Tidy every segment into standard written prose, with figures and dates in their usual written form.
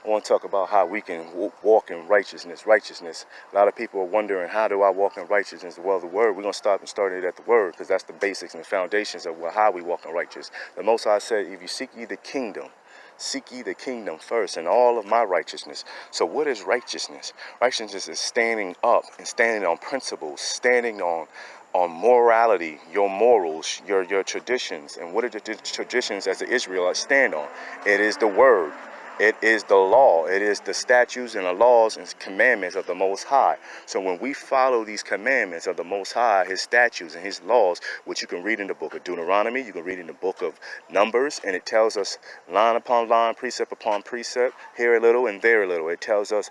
I want to talk about how we can walk in righteousness. Righteousness. A lot of people are wondering, how do I walk in righteousness? Well, the word, we're going to start it at the word, because that's the basics and the foundations of how we walk in righteousness. The Most High said, if you seek ye the kingdom, seek ye the kingdom first and all of my righteousness. So what is righteousness? Righteousness is standing up and standing on principles, standing on morality, your morals, your traditions. And what are the traditions as the Israelites stand on? It is the word. It is the law. It is the statutes and the laws and commandments of the Most High. So when we follow these commandments of the Most High, his statutes and his laws, which you can read in the book of Deuteronomy, you can read in the book of Numbers, and it tells us line upon line, precept upon precept, here a little and there a little. It tells us,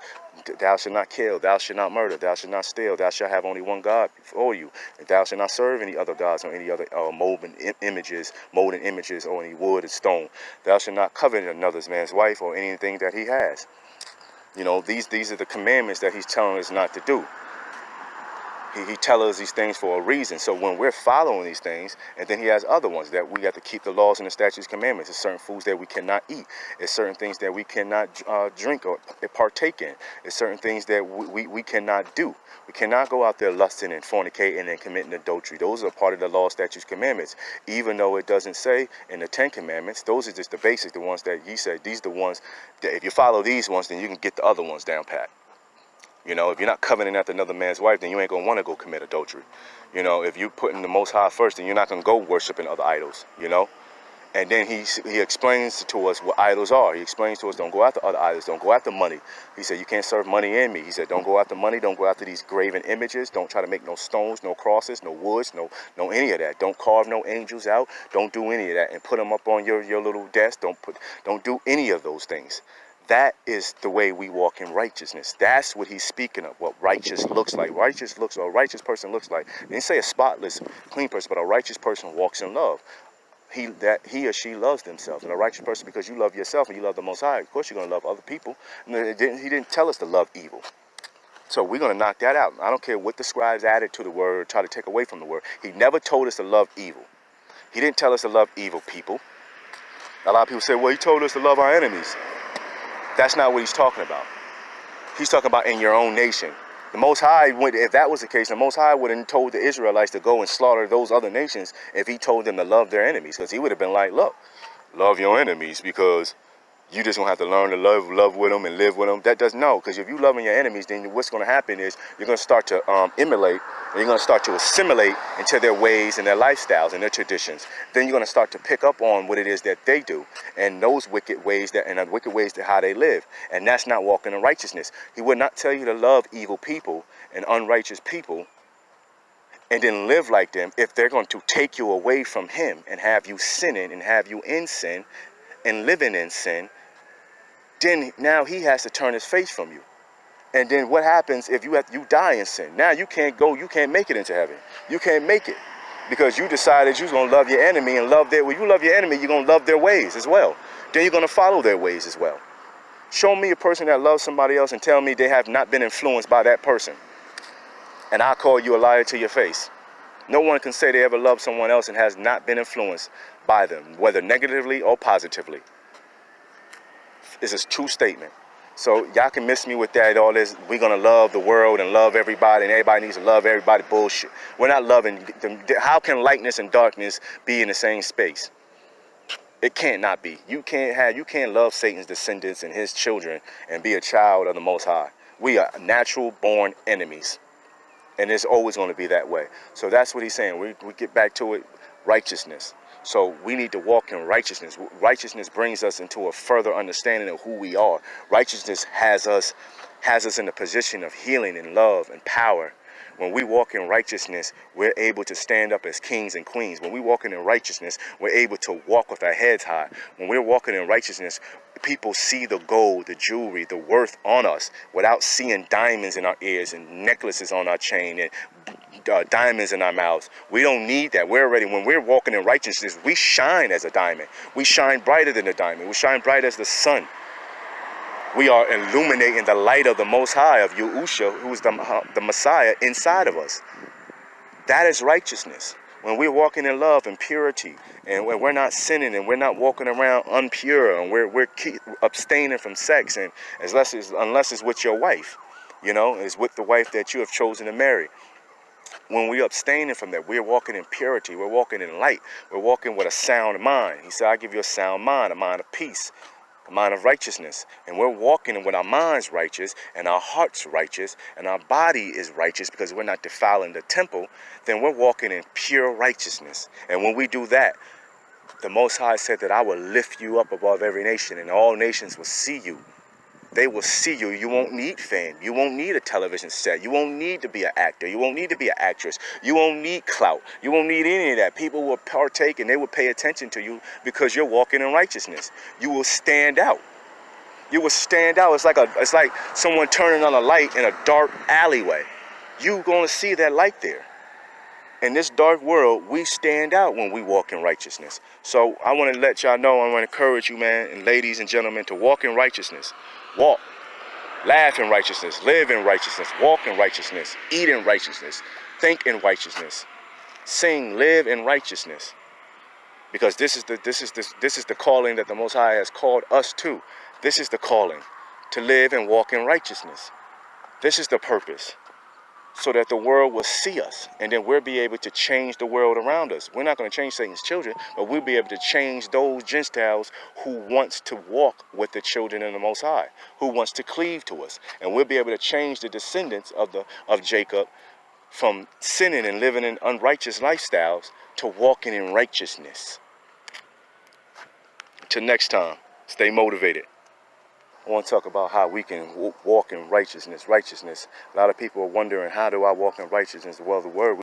thou shalt not kill, thou shalt not murder, thou shalt not steal, thou shalt have only one God before you, and thou shalt not serve any other gods or any other molten images or any wood and stone. Thou shalt not covet another man's wife or anything that he has. You know, these are the commandments that he's telling us not to do. He tells us these things for a reason. So when we're following these things, and then he has other ones that we have to keep the laws and the statutes, commandments. There's certain foods that we cannot eat. There's certain things that we cannot drink or partake in. There's certain things that we cannot do. We cannot go out there lusting and fornicating and committing adultery. Those are part of the law, statutes, commandments. Even though it doesn't say in the 10 commandments, those are just the basics, the ones that he said. These are the ones that if you follow these ones, then you can get the other ones down pat. You know, if you're not coveting after another man's wife, then you ain't going to want to go commit adultery. You know, if you're putting the Most High first, then you're not going to go worshiping other idols, you know. And then he explains to us what idols are. He explains to us, don't go after other idols. Don't go after money. He said, you can't serve money in me. He said, don't go after money. Don't go after these graven images. Don't try to make no stones, no crosses, no woods, no any of that. Don't carve no angels out. Don't do any of that and put them up on your little desk. Don't do any of those things. That is the way we walk in righteousness. That's what he's speaking of, what righteous looks like. A righteous person looks like. They didn't say a spotless, clean person, but a righteous person walks in love. He or she loves themselves. And a righteous person, because you love yourself and you love the Most High, of course you're going to love other people. And he didn't tell us to love evil. So we're going to knock that out. I don't care what the scribes added to the word, try to take away from the word. He never told us to love evil. He didn't tell us to love evil people. A lot of people say, well, he told us to love our enemies. That's not what he's talking about. He's talking about in your own nation. The Most High, if that was the case, the Most High would have told the Israelites to go and slaughter those other nations if he told them to love their enemies. Because he would have been like, look, love your enemies, because you just going to have to learn to love with them and live with them. That doesn't know, because if you loving your enemies, then what's going to happen is you're going to start to emulate, and you're going to start to assimilate into their ways and their lifestyles and their traditions. Then you're going to start to pick up on what it is that they do and those wicked ways that how they live. And that's not walking in righteousness. He would not tell you to love evil people and unrighteous people and then live like them if they're going to take you away from him and have you sinning and have you in sin and living in sin. Then now he has to turn his face from you. And then what happens if you die in sin? Now you can't make it into heaven. You can't make it because you decided you're going to love your enemy and when you love your enemy, you're going to love their ways as well. Then you're going to follow their ways as well. Show me a person that loves somebody else and tell me they have not been influenced by that person. And I'll call you a liar to your face. No one can say they ever loved someone else and has not been influenced by them, whether negatively or positively. It's a true statement. So y'all can miss me with that, all this, we're going to love the world and love everybody and everybody needs to love everybody bullshit. We're not loving them. How can lightness and darkness be in the same space? It can't not be. You can't love Satan's descendants and his children and be a child of the Most High. We are natural born enemies. And it's always going to be that way. So that's what he's saying. We get back to it, righteousness. So we need to walk in righteousness. Righteousness brings us into a further understanding of who we are. Righteousness has us in a position of healing and love and power. When we walk in righteousness, we're able to stand up as kings and queens. When we're walking in righteousness, we're able to walk with our heads high. When we're walking in righteousness, people see the gold, the jewelry, the worth on us without seeing diamonds in our ears and necklaces on our chain and diamonds in our mouths. We don't need that. When we're walking in righteousness, we shine as a diamond. We shine brighter than a diamond. We shine bright as the sun. We are illuminating the light of the Most High, of Yahushua, who is the Messiah inside of us. That is righteousness. When we're walking in love and purity, and when we're not sinning, and we're not walking around impure, and we're abstaining from sex, and unless it's with your wife, is with the wife that you have chosen to marry. When we're abstaining from that, we're walking in purity. We're walking in light. We're walking with a sound mind. He said, I give you a sound mind, a mind of peace, a mind of righteousness. And we're walking with our minds righteous and our hearts righteous and our body is righteous because we're not defiling the temple. Then we're walking in pure righteousness. And when we do that, the Most High said that I will lift you up above every nation and all nations will see you. They will see you. You won't need fame. You won't need a television set. You won't need to be an actor. You won't need to be an actress. You won't need clout. You won't need any of that. People will partake and they will pay attention to you because you're walking in righteousness. You will stand out. You will stand out. It's like someone turning on a light in a dark alleyway. You're going to see that light there. In this dark world, we stand out when we walk in righteousness. So I want to let y'all know, I want to encourage you, man, and ladies and gentlemen, to walk in righteousness. Walk. Laugh in righteousness. Live in righteousness. Walk in righteousness. Eat in righteousness. Think in righteousness. Sing, live in righteousness. Because this is the calling that the Most High has called us to. This is the calling, to live and walk in righteousness. This is the purpose. So that the world will see us, and then we'll be able to change the world around us. We're not going to change Satan's children, but we'll be able to change those Gentiles who wants to walk with the children of the Most High, who wants to cleave to us. And we'll be able to change the descendants of Jacob from sinning and living in unrighteous lifestyles to walking in righteousness. Till next time, stay motivated. I want to talk about how we can walk in righteousness. A lot of people are wondering, how do I walk in righteousness? Well, the word